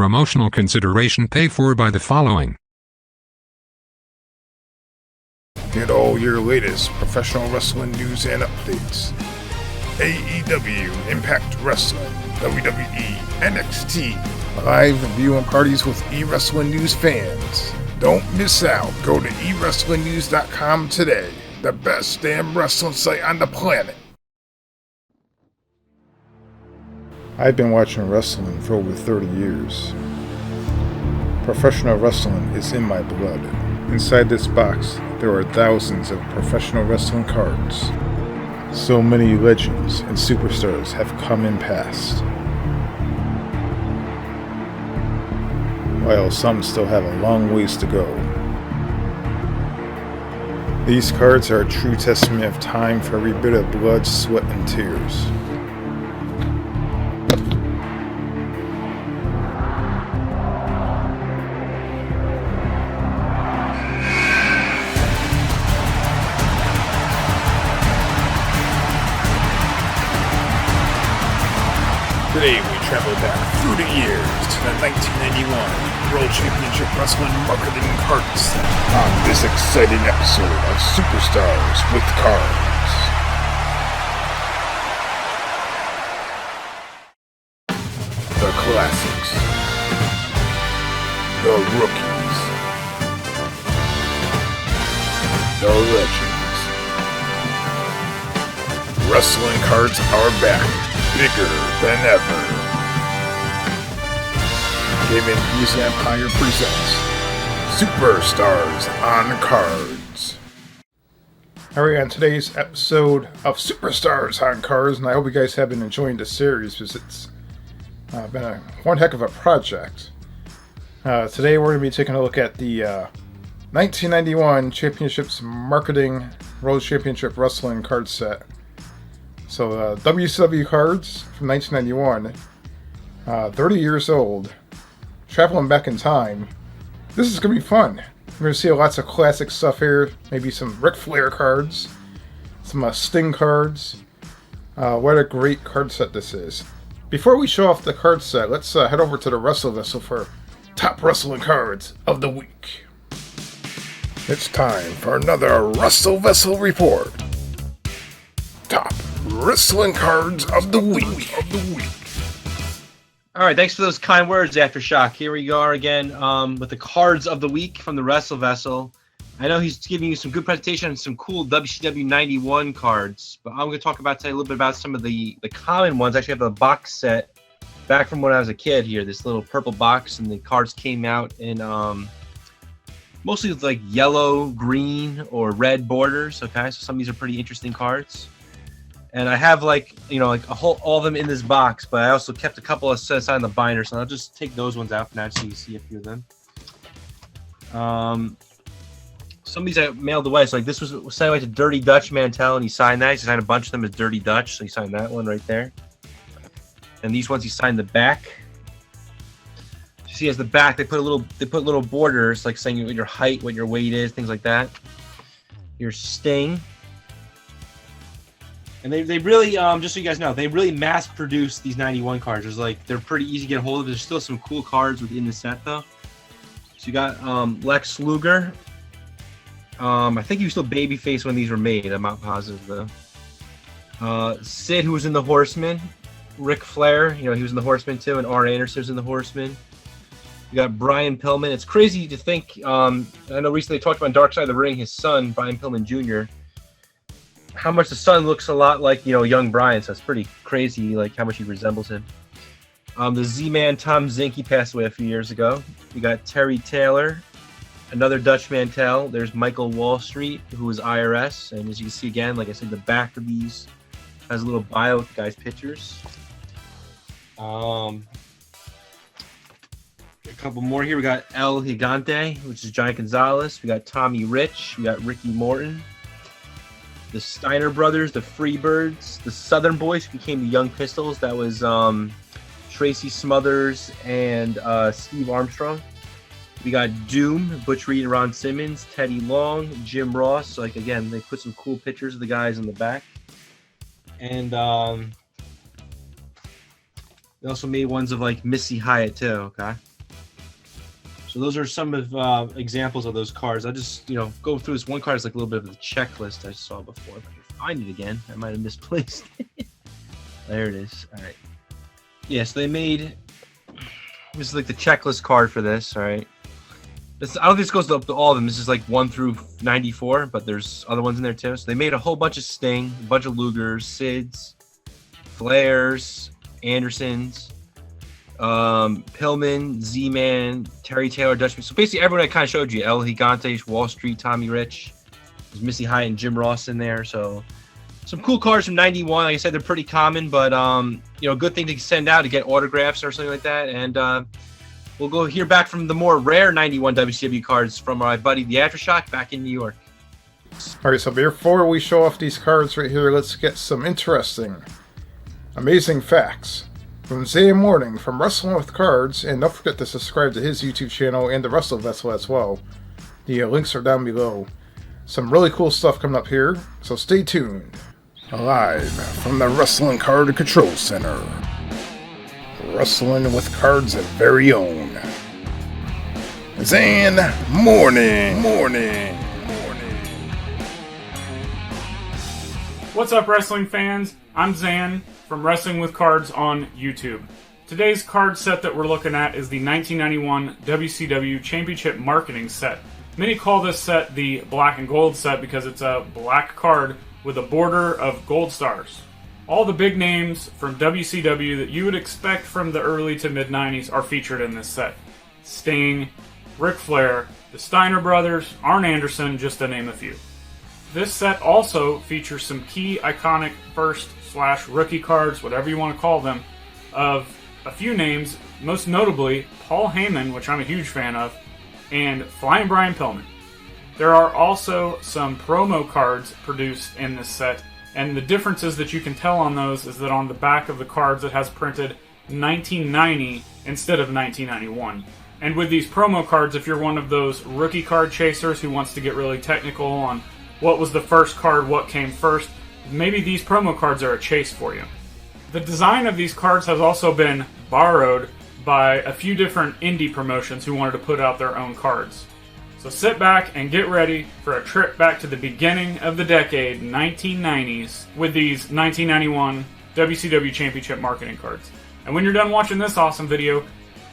promotional consideration paid for by the following. Get all your latest professional wrestling news and updates. AEW, Impact Wrestling, WWE, NXT, live viewing parties with eWrestling News fans. Don't miss out. Go to eWrestlingNews.com today. The best damn wrestling site on the planet. I've been watching wrestling for over 30 years. Professional wrestling is in my blood. Inside this box, there are thousands of professional wrestling cards. So many legends and superstars have come and passed, while some still have a long ways to go. These cards are a true testament of time for every bit of blood, sweat, and tears. Today we travel back through the years to the 1991 World Championship Wrestling Marketing Card Set on this exciting episode of Superstars with Cards. The Classics. The Rookies. The Legends. Wrestling cards are back. Bigger than ever. Gaming News Empire presents Superstars on Cards. Alright, on today's episode of Superstars on Cards, and I hope you guys have been enjoying the series because it's been one heck of a project. Today we're going to be taking a look at the 1991 Championships Marketing World Championship Wrestling card set. So, WCW cards from 1991, 30 years old, traveling back in time. This is going to be fun. We're going to see lots of classic stuff here, maybe some Ric Flair cards, some Sting cards. What a great card set this is. Before we show off the card set, let's head over to the WrestleVessel for top wrestling cards of the week. It's time for another WrestleVessel report. Top wrestling cards of the week. All right, thanks for those kind words, Aftershock. Here we are again with the cards of the week from the WrestleVessel. I know he's giving you some good presentation on some cool WCW 91 cards, but I'm going to talk about today a little bit about some of the common ones. I actually have a box set back from when I was a kid here, this little purple box, and the cards came out in mostly with like yellow, green, or red borders. Okay, so some of these are pretty interesting cards. And I have all of them in this box, but I also kept a couple of set aside in the binder, so I'll just take those ones out for now so you see a few of them. Some of these I mailed away. So like this was sent away to Dirty Dutch Mantel, and he signed that. He signed a bunch of them as Dirty Dutch, so he signed that one right there. And these ones he signed the back. You see, as the back, they put little borders like saying what your height, what your weight is, things like that. Your Sting. And they really, just so you guys know, they really mass-produced these 91 cards. They're pretty easy to get a hold of. There's still some cool cards within the set, though. So you got Lex Luger. I think he was still babyface when these were made. I'm not positive, though. Sid, who was in the Horsemen. Ric Flair, he was in the Horsemen, too. And Arnie Anderson was in the Horsemen. You got Brian Pillman. It's crazy to think, I know recently they talked about Dark Side of the Ring, his son, Brian Pillman Jr., how much the son looks a lot like, young Brian, so it's pretty crazy, like, how much he resembles him. The Z-Man Tom Zink, he passed away a few years ago. You got Terry Taylor, another Dutch Mantel. There's Michael Wall Street, who was IRS, and as you can see again, like I said, the back of these has a little bio with the guy's pictures. A couple more here. We got El Gigante, which is Giant Gonzalez. We got Tommy Rich. We got Ricky Morton. The Steiner brothers, the Freebirds, the Southern Boys, who became the Young Pistols. That was Tracy Smothers and Steve Armstrong. We got Doom, Butch Reed and Ron Simmons, Teddy Long, Jim Ross. So, again, they put some cool pictures of the guys in the back. And they also made ones of, Missy Hyatt, too, okay? So those are some of examples of those cards. I just, go through this one card. It's like a little bit of a checklist I saw before. If I can find it again, I might have misplaced it. There it is. All right. Yeah, so they made, this is like the checklist card for this, all right? I don't think this goes up to all of them. This is like 1 through 94, but there's other ones in there too. So they made a whole bunch of Sting, a bunch of Lugers, Sids, Flairs, Andersons, Pillman, Z-Man, Terry Taylor, Dutchman. So basically everyone I kind of showed you. El Gigante, Wall Street, Tommy Rich. There's Missy Hyatt and Jim Ross in there. So some cool cards from 91. Like I said, they're pretty common, but good thing to send out to get autographs or something like that. And we'll go hear back from the more rare 91 WCW cards from my buddy The Aftershock back in New York. Alright, so before we show off these cards right here, let's get some interesting, amazing facts from Zay Morning from Wrestling with Cards, and don't forget to subscribe to his YouTube channel and the Wrestle Vessel as well. The links are down below. Some really cool stuff coming up here, so stay tuned. Live from the Wrestling Card Control Center, Wrestling with Cards' very own Zan Morning. What's up, wrestling fans? I'm Zan from Wrestling with Cards on YouTube. Today's card set that we're looking at is the 1991 WCW Championship Marketing Set. Many call this set the black and gold set because it's a black card with a border of gold stars. All the big names from WCW that you would expect from the early to mid-90s are featured in this set. Sting, Ric Flair, the Steiner brothers, Arnie Anderson, just to name a few. This set also features some key iconic first/rookie cards, whatever you want to call them, of a few names, most notably Paul Heyman, which I'm a huge fan of, and Flying Brian Pillman. There are also some promo cards produced in this set, and the differences that you can tell on those is that on the back of the cards it has printed 1990 instead of 1991. And with these promo cards, if you're one of those rookie card chasers who wants to get really technical on what was the first card, what came first, maybe these promo cards are a chase for you. The design of these cards has also been borrowed by a few different indie promotions who wanted to put out their own cards. So sit back and get ready for a trip back to the beginning of the decade, 1990s, with these 1991 WCW Championship marketing cards. And when you're done watching this awesome video,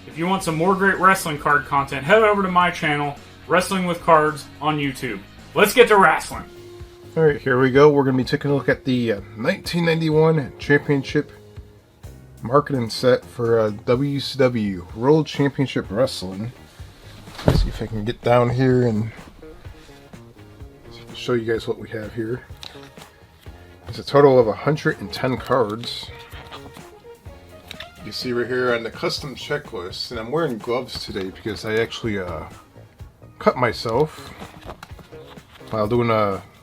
if you want some more great wrestling card content, head over to my channel, Wrestling with Cards on YouTube. Let's get to wrestling. Alright, here we go. We're going to be taking a look at the 1991 Championship marketing set for WCW World Championship Wrestling. Let's see if I can get down here and show you guys what we have here. It's a total of 110 cards. You see right here on the custom checklist, and I'm wearing gloves today because I actually cut myself while doing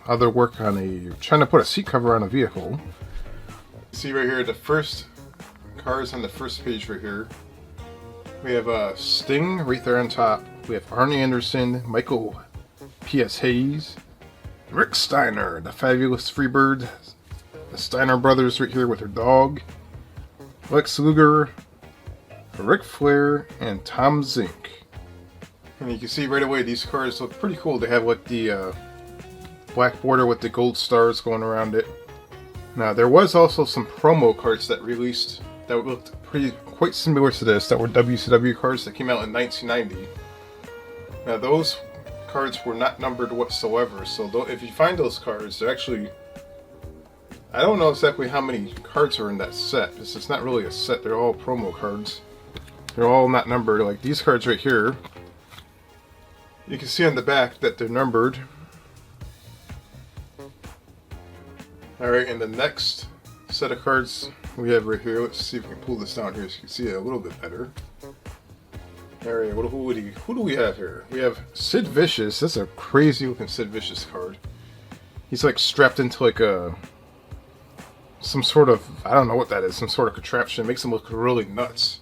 other work on trying to put a seat cover on a vehicle. You see right here the first cards on the first page right here. We have Sting right there on top. We have Arnie Anderson, Michael P.S. Hayes, Rick Steiner, the Fabulous Freebird, the Steiner brothers right here with their dog, Lex Luger, Ric Flair, and Tom Zink. And you can see right away these cards look pretty cool. They have like the black border with the gold stars going around it. Now there was also some promo cards that released that looked quite similar to this, that were WCW cards that came out in 1990. Now those cards were not numbered whatsoever, so if you find those cards, they're actually, I don't know exactly how many cards are in that set, because it's not really a set, they're all promo cards. They're all not numbered, like these cards right here. You can see on the back that they're numbered. Alright, and the next set of cards we have right here, let's see if we can pull this down here so you can see it a little bit better. Alright, who do we have here? We have Sid Vicious. That's a crazy looking Sid Vicious card. He's like strapped into like some sort of, I don't know what that is, some sort of contraption. It makes him look really nuts.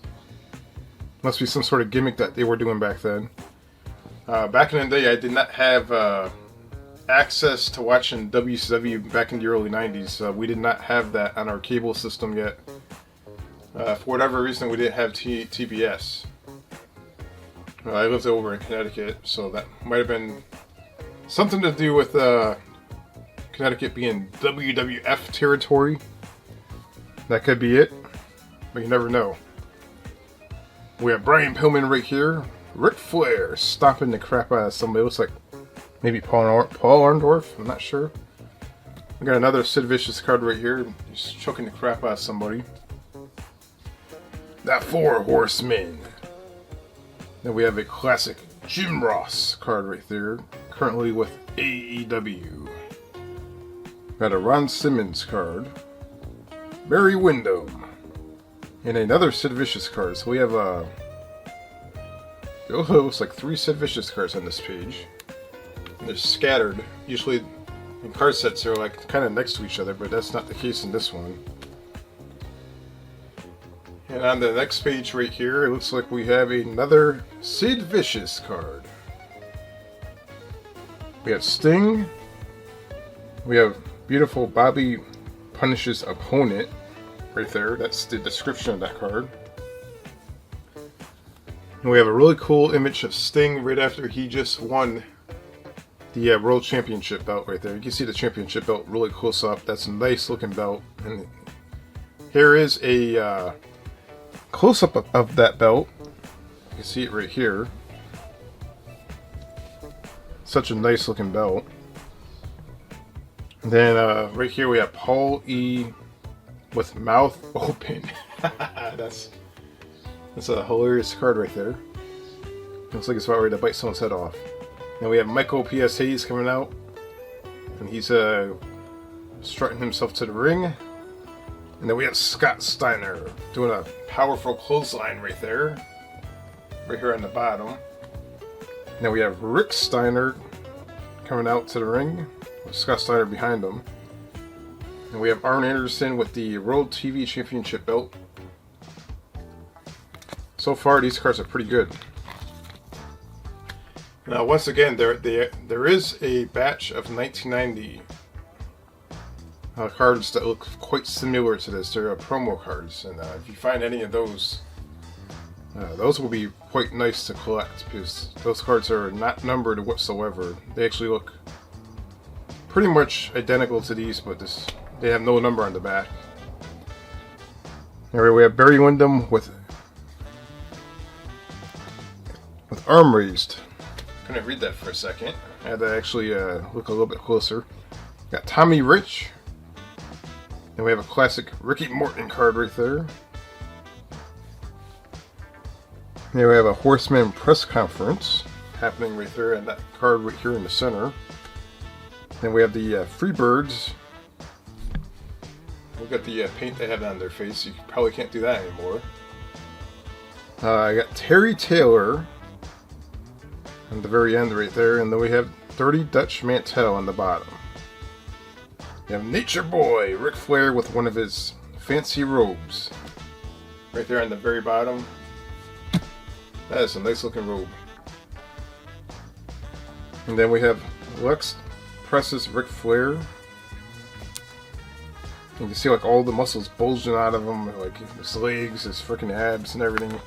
Must be some sort of gimmick that they were doing back then. Back in the day, I did not have access to watching WCW back in the early 90s. We did not have that on our cable system yet. For whatever reason, we didn't have TBS. I lived over in Connecticut, so that might have been something to do with Connecticut being WWF territory. That could be it, but you never know. We have Brian Pillman right here. Ric Flair stomping the crap out of somebody. Looks like maybe Paul Orndorff. I'm not sure. We got another Sid Vicious card right here. He's choking the crap out of somebody. That Four Horsemen. Then we have a classic Jim Ross card right there. Currently with AEW. Got a Ron Simmons card. Barry Windham. And another Sid Vicious card. So we have it looks like 3 Sid Vicious cards on this page. And they're scattered. Usually in card sets they're like kind of next to each other, but that's not the case in this one. And on the next page right here, it looks like we have another Sid Vicious card. We have Sting. We have beautiful Bobby Punishes opponent right there. That's the description of that card. And we have a really cool image of Sting right after he just won the World Championship belt right there. You can see the championship belt really close up. That's a nice looking belt. And here is a close-up of that belt. You can see it right here. Such a nice looking belt. And then right here we have Paul E. with mouth open. That's a hilarious card right there. Looks like it's about ready to bite someone's head off. Then we have Michael P.S. Hayes coming out. And he's strutting himself to the ring. And then we have Scott Steiner doing a powerful clothesline right there. Right here on the bottom. Now we have Rick Steiner coming out to the ring. With Scott Steiner behind him. And we have Arnie Anderson with the World TV Championship belt. So far these cards are pretty good. Now once again there is a batch of 1990 cards that look quite similar to this. They're promo cards, and if you find any of those will be quite nice to collect, because those cards are not numbered whatsoever. They actually look pretty much identical to these, but they have no number on the back. Anyway, we have Barry Windham with arm raised. I'm gonna read that for a second. I had to actually look a little bit closer. Got Tommy Rich. And we have a classic Ricky Morton card right there. Here we have a Horseman press conference happening right there, and that card right here in the center. Then we have the Freebirds. Look at the paint they have on their face. You probably can't do that anymore. I got Terry Taylor on the very end right there, and then we have 30 Dutch Mantel on the bottom. We have Nature Boy Ric Flair with one of his fancy robes right there on the very bottom. That is a nice looking robe. And then we have Lex presses Ric Flair. You can see like all the muscles bulging out of him, like his legs, his freaking abs and everything.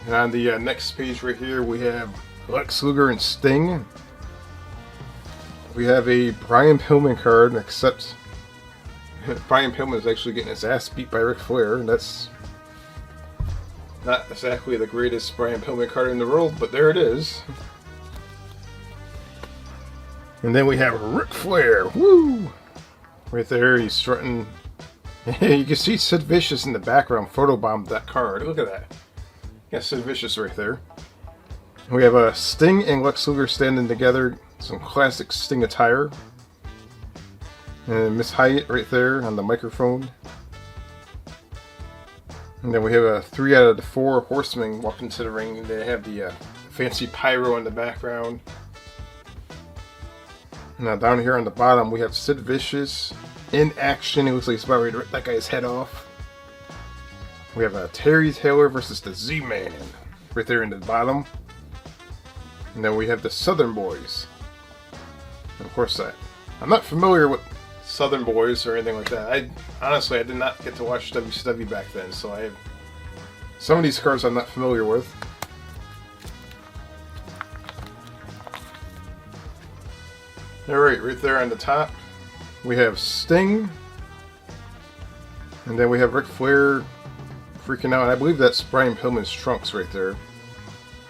And on the next page right here we have Lex Luger and Sting. We have a Brian Pillman card, except Brian Pillman is actually getting his ass beat by Ric Flair, and that's not exactly the greatest Brian Pillman card in the world, but there it is. And then we have Ric Flair, woo! Right there, he's strutting. You can see Sid Vicious in the background photobombed that card. Look at that. Yeah, Sid Vicious right there. We have a Sting and Lex Luger standing together. Some classic Sting attire. And Miss Hyatt right there on the microphone. And then we have a 3 out of the 4 horsemen walking to the ring. They have the fancy pyro in the background. Now down here on the bottom we have Sid Vicious in action. It looks like he's about ready to rip that guy's head off. We have Terry Taylor versus the Z-Man right there in the bottom. And then we have the Southern Boys. And of course, I'm not familiar with Southern Boys or anything like that. I did not get to watch WCW back then, so some of these cards I'm not familiar with. Alright, right there on the top, we have Sting. And then we have Ric Flair freaking out. And I believe that's Brian Pillman's trunks right there.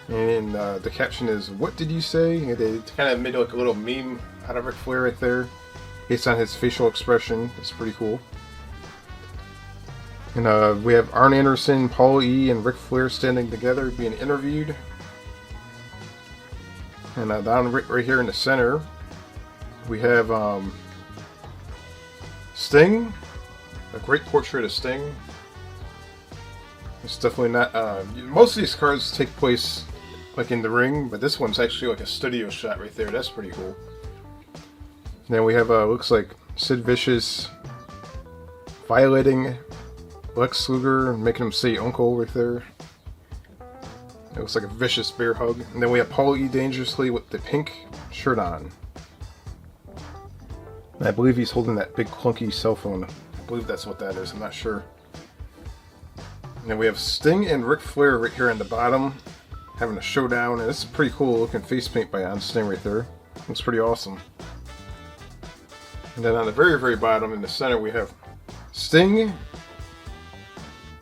And the caption is, "What did you say?" And they kind of made like a little meme out of Ric Flair right there, based on his facial expression. It's pretty cool. And we have Arnie Anderson, Paul E., and Ric Flair standing together being interviewed. And down right here in the center, we have Sting. A great portrait of Sting. It's definitely not... most of these cards take place like in the ring, but this one's actually like a studio shot right there. That's pretty cool. And then we have, looks like Sid Vicious violating Lex Luger and making him say uncle right there. It looks like a vicious bear hug. And then we have Paul E. dangerously with the pink shirt on. And I believe he's holding that big clunky cell phone. I believe that's what that is. I'm not sure. And then we have Sting and Ric Flair right here on the bottom, having a showdown. And this is pretty cool looking face paint by on Sting right there. Looks pretty awesome. And then on the very, very bottom in the center, we have Sting,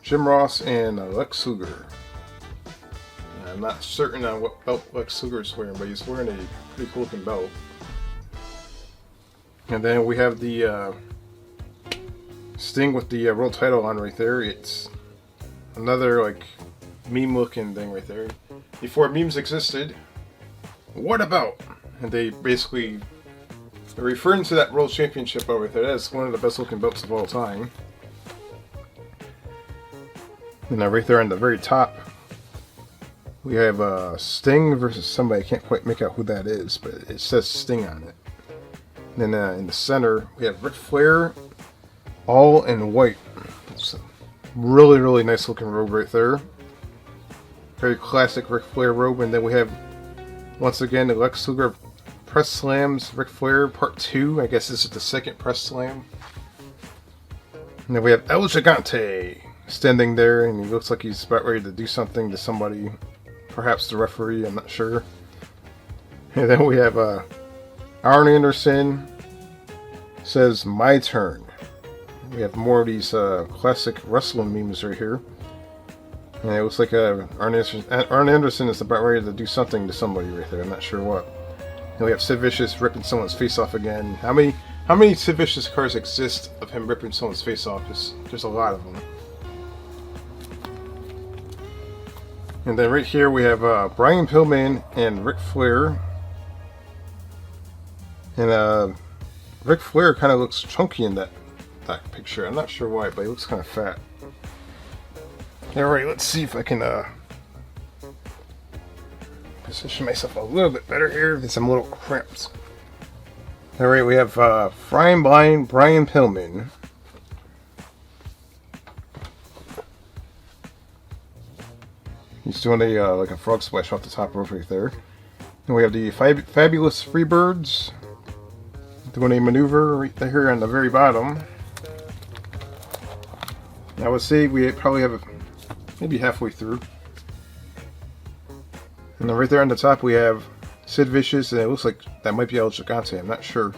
Jim Ross, and Lex Luger. I'm not certain on what belt Lex Luger is wearing, but he's wearing a pretty cool looking belt. And then we have the Sting with the world title on right there. It's another like meme looking thing right there. Before memes existed, what about? And they basically are referring to that world championship over there. That's one of the best looking belts of all time. And right there on the very top, we have Sting versus somebody. I can't quite make out who that is, but it says Sting on it. And then in the center, we have Ric Flair, all in white. It's a really, really nice looking robe right there. Very classic Ric Flair robe. And then we have, once again, the Lex Luger Press Slams Ric Flair Part 2. I guess this is the second Press Slam. And then we have El Gigante standing there, and he looks like he's about ready to do something to somebody. Perhaps the referee, I'm not sure. And then we have Arnie Anderson says, "My turn." We have more of these classic wrestling memes right here. And it looks like Arnie Anderson is about ready to do something to somebody right there. I'm not sure what. And we have Sid Vicious ripping someone's face off again. How many Sid Vicious cards exist of him ripping someone's face off? There's a lot of them. And then right here we have Brian Pillman and Ric Flair. And Ric Flair kind of looks chunky in that picture. I'm not sure why, but he looks kind of fat. Alright, let's see if I can position myself a little bit better here. Because I'm a little cramped. Alright, we have Frying Blind Brian Pillman. He's doing a like a frog splash off the top rope right there. And we have the Fabulous Freebirds doing a maneuver right there on the very bottom. I would say we probably have maybe halfway through. And then right there on the top we have Sid Vicious, and it looks like that might be El Gigante. I'm not sure.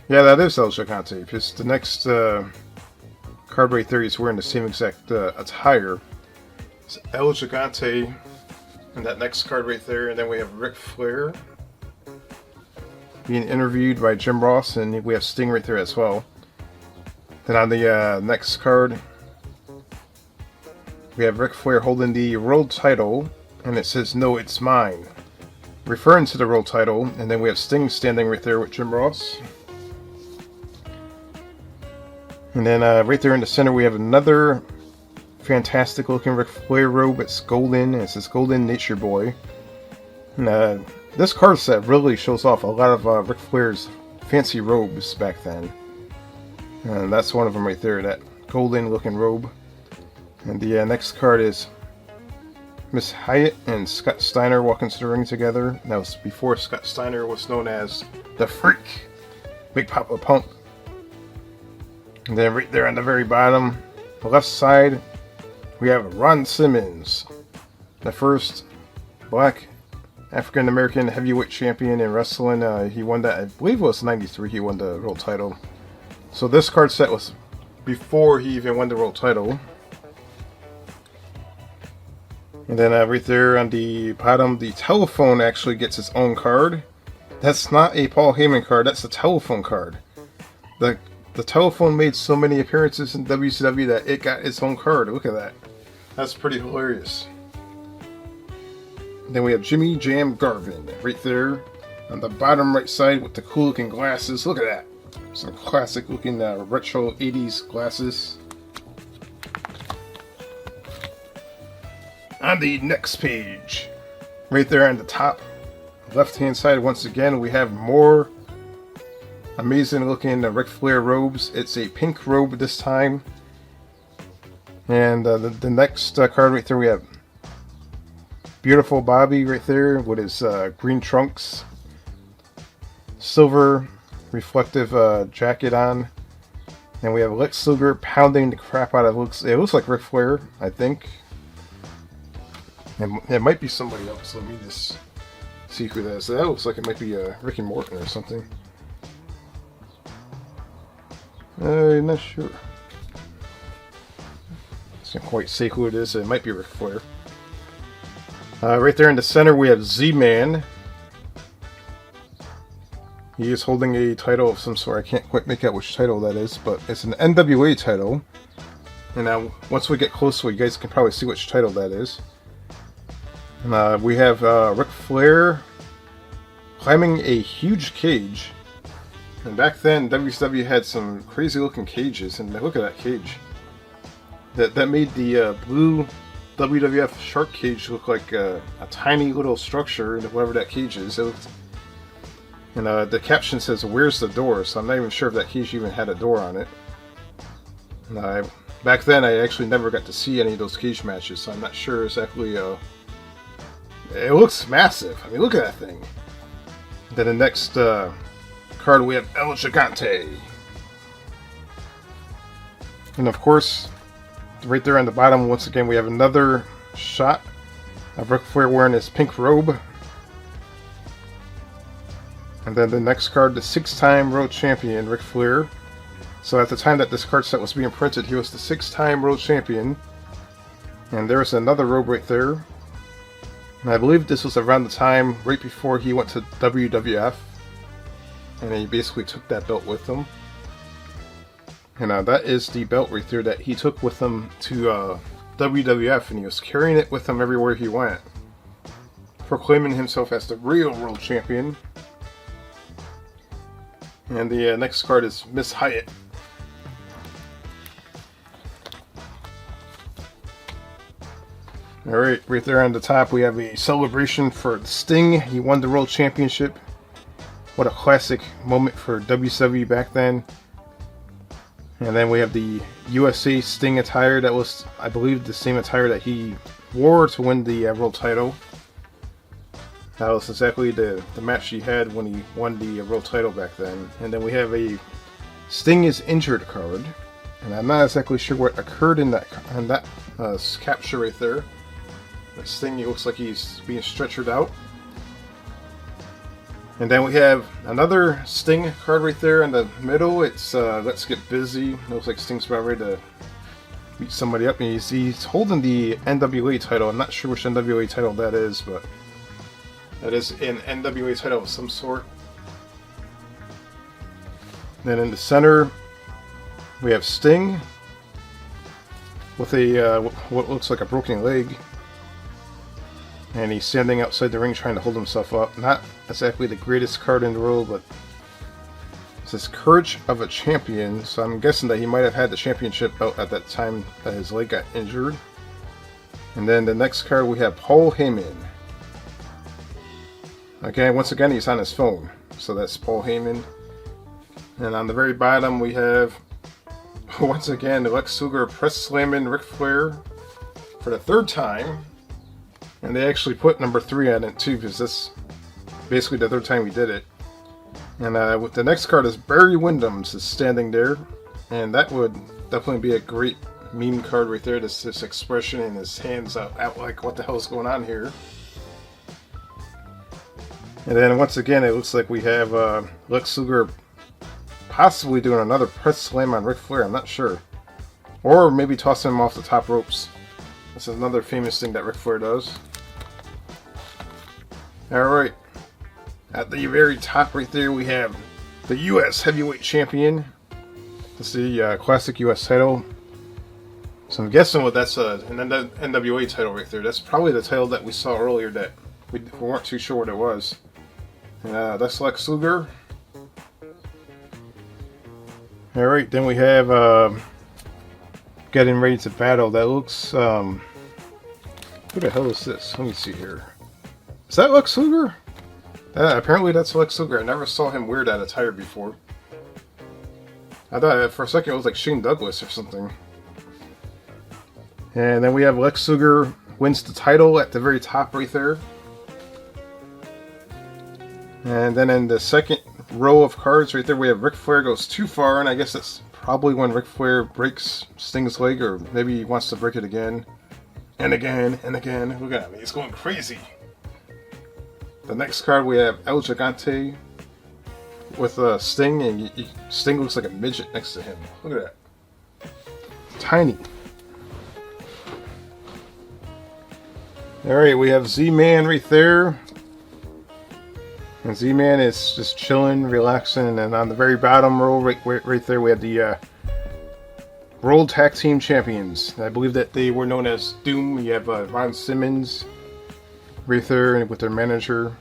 Yeah, that is El Gigante, because the next card right there, he's wearing the same exact attire. It's El Gigante and that next card right there, and then we have Ric Flair being interviewed by Jim Ross, and we have Sting right there as well. Then on the next card, we have Ric Flair holding the world title, and it says, "No, it's mine," referring to the world title. And then we have Sting standing right there with Jim Ross. And then right there in the center, we have another fantastic looking Ric Flair robe. It's golden, and it says "Golden Nature Boy." And this card set really shows off a lot of Ric Flair's fancy robes back then. And that's one of them right there, that golden looking robe. And the next card is Miss Hyatt and Scott Steiner walking to the ring together. That was before Scott Steiner was known as the Freak, Big Papa Pump. And then right there on the very bottom, the left side, we have Ron Simmons, the first black African American heavyweight champion in wrestling. He won that, I believe it was 93, he won the world title. So this card set was before he even won the world title. And then right there on the bottom, the telephone actually gets its own card. That's not a Paul Heyman card, that's a telephone card. The telephone made so many appearances in WCW that it got its own card. Look at that. That's pretty hilarious. Then we have Jimmy Jam Garvin right there on the bottom right side with the cool looking glasses. Look at that. Some classic looking retro 80s glasses. On the next page, right there on the top left hand side, once again we have more amazing looking Ric Flair robes. It's a pink robe this time. And the next card right there we have Beautiful Bobby right there with his green trunks, silver reflective jacket on. And we have Lex Luger pounding the crap out of it looks like Ric Flair, I think. It might be somebody else. Let me just see who that is. That looks like it might be Rick and Morton or something. I'm not sure. Can't quite say who it is. It might be Ric Flair. Right there in the center we have Z-Man. He is holding a title of some sort. I can't quite make out which title that is, but it's an NWA title. And now, once we get closer, you guys can probably see which title that is. And we have Ric Flair climbing a huge cage. And back then, WCW had some crazy looking cages, and look at that cage. That made the blue WWF shark cage look like a tiny little structure, whatever that cage is. And the caption says, "Where's the door?" So I'm not even sure if that cage even had a door on it. And back then, I actually never got to see any of those cage matches, so I'm not sure exactly. It looks massive. I mean, look at that thing. Then the next card we have El Gigante. And of course, right there on the bottom, once again, we have another shot of Ric Flair wearing his pink robe. And then the next card, the 6-time world champion, Ric Flair. So at the time that this card set was being printed, he was the 6-time world champion. And there's another robe right there. And I believe this was around the time right before he went to WWF. And he basically took that belt with him. And that is the belt right there that he took with him to WWF. And he was carrying it with him everywhere he went, proclaiming himself as the real world champion. And the next card is Miss Hyatt. Alright, right there on the top we have a celebration for Sting. He won the World Championship. What a classic moment for WCW back then. And then we have the USA Sting attire. That was, I believe, the same attire that he wore to win the world title. That was exactly the match he had when he won the world title back then. And then we have a Sting is injured card. And I'm not exactly sure what occurred in that capture right there. That Sting, he looks like he's being stretchered out. And then we have another Sting card right there in the middle. It's Let's Get Busy. It looks like Sting's about ready to beat somebody up. And he's holding the NWA title. I'm not sure which NWA title that is, but that is an NWA title of some sort. Then in the center, we have Sting with a what looks like a broken leg. And he's standing outside the ring trying to hold himself up. Not exactly the greatest card in the world, but it says Courage of a Champion. So I'm guessing that he might have had the championship belt at that time that his leg got injured. And then the next card we have Paul Heyman. Okay, once again he's on his phone. So that's Paul Heyman. And on the very bottom we have, once again, Lex Luger press slamming Ric Flair for the 3rd time. And they actually put number 3 on it too, because that's basically the 3rd time we did it. And the next card is Barry Windham's is standing there. And that would definitely be a great meme card right there. This expression and his hands out like, what the hell is going on here? And then once again, it looks like we have Lex Luger possibly doing another press slam on Ric Flair. I'm not sure. Or maybe tossing him off the top ropes. This is another famous thing that Ric Flair does. Alright. At the very top right there, we have the U.S. Heavyweight Champion. This is the classic U.S. title. So I'm guessing that's an NWA title right there. That's probably the title that we saw earlier that we weren't too sure what it was. And that's Lex Luger. Alright, then we have getting ready to battle. That looks... who the hell is this? Let me see here. Is that Lex Luger? Apparently that's Lex Luger. I never saw him wear that attire before. I thought for a second it was like Shane Douglas or something. And then we have Lex Luger wins the title at the very top right there. And then in the second row of cards right there, we have Ric Flair goes too far, and I guess that's probably when Ric Flair breaks Sting's leg, or maybe he wants to break it again. And again, and again. Look at him, he's going crazy. The next card we have El Gigante with Sting, and Sting looks like a midget next to him. Look at that. Tiny. Alright, we have Z-Man right there. And Z-Man is just chilling, relaxing, and on the very bottom row right there we have the World Tag Team Champions. I believe that they were known as Doom. You have Ron Simmons right there with their manager,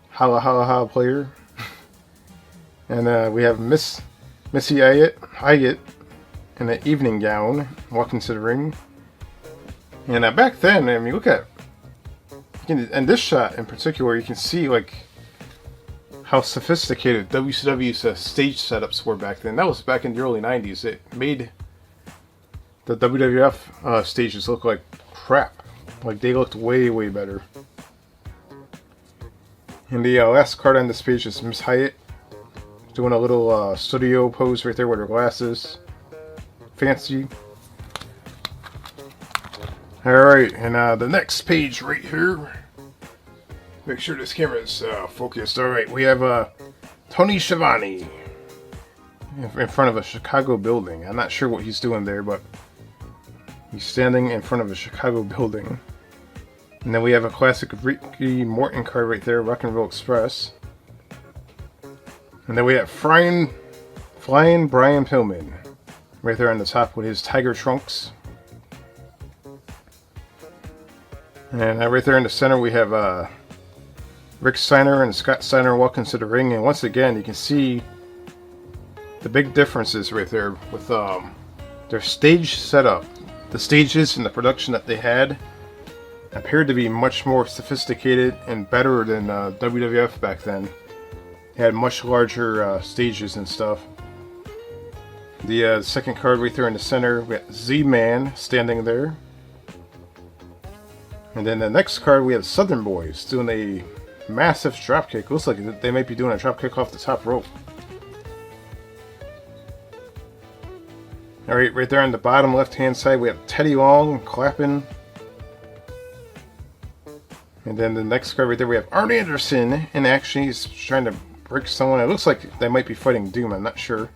Holla Holla player. And we have Missy Hyatt in an evening gown walking to the ring. And back then, I mean, look at, in this shot in particular, you can see like how sophisticated WCW's stage setups were back then. That was back in the early 90s. It made the WWF stages look like crap. Like they looked way, way better. And the last card on this page is Miss Hyatt doing a little studio pose right there with her glasses. Fancy. Alright, and the next page right here. Make sure this camera is focused. Alright, we have Tony Schiavone in front of a Chicago building. I'm not sure what he's doing there, but he's standing in front of a Chicago building. And then we have a classic Ricky Morton card right there, Rock and Roll Express. And then we have Flying Brian Pillman right there on the top with his tiger trunks. And right there in the center we have Rick Steiner and Scott Steiner walking to the ring. And once again, you can see the big differences right there with their stage setup. The stages and the production that they had appeared to be much more sophisticated and better than WWF back then. They had much larger stages and stuff. The second card right there in the center, we got Z-Man standing there. And then the next card we have Southern Boys doing a massive dropkick. Looks like they might be doing a dropkick off the top rope. Alright, right there on the bottom left hand side we have Teddy Long clapping. And then the next card right there we have Arnie Anderson in action. He's trying to break someone. It looks like they might be fighting Doom, I'm not sure.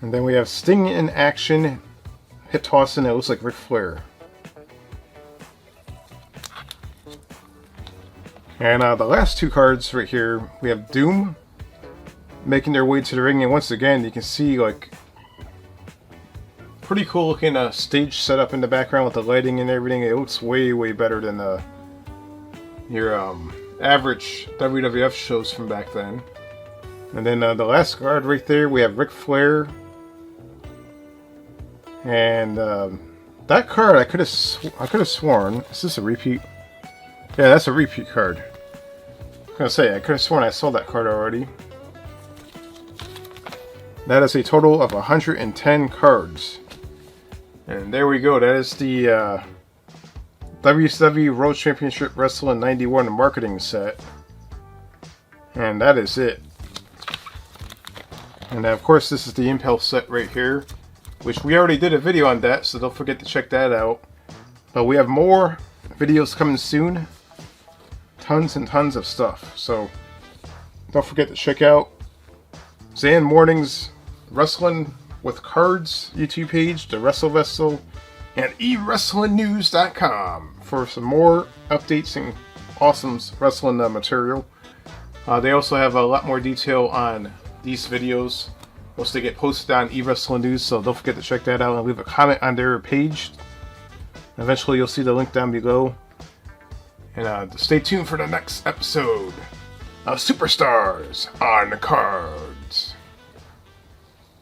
And then we have Sting in action, hit tossing. It looks like Ric Flair. And the last two cards right here, we have Doom making their way to the ring, and once again you can see like pretty cool looking stage setup in the background with the lighting and everything. It looks way, way better than your average WWF shows from back then. And then the last card right there, we have Ric Flair. And that card I could have sworn, is this a repeat? Yeah, that's a repeat card. I was gonna say, I could have sworn I saw that card already. That is a total of 110 cards. And there we go, that is the WCW World Championship Wrestling 91 marketing set. And that is it. And of course this is the Impel set right here, which we already did a video on that, so don't forget to check that out. But we have more videos coming soon. tons and tons of stuff. So don't forget to check out Zan Morning's Wrestling with Cards YouTube page, the WrestleVessel, and eWrestlingNews.com for some more updates and awesome wrestling material. They also have a lot more detail on these videos once they get posted on eWrestling News, so don't forget to check that out and leave a comment on their page. Eventually you'll see the link down below. And stay tuned for the next episode of Superstars on the Card.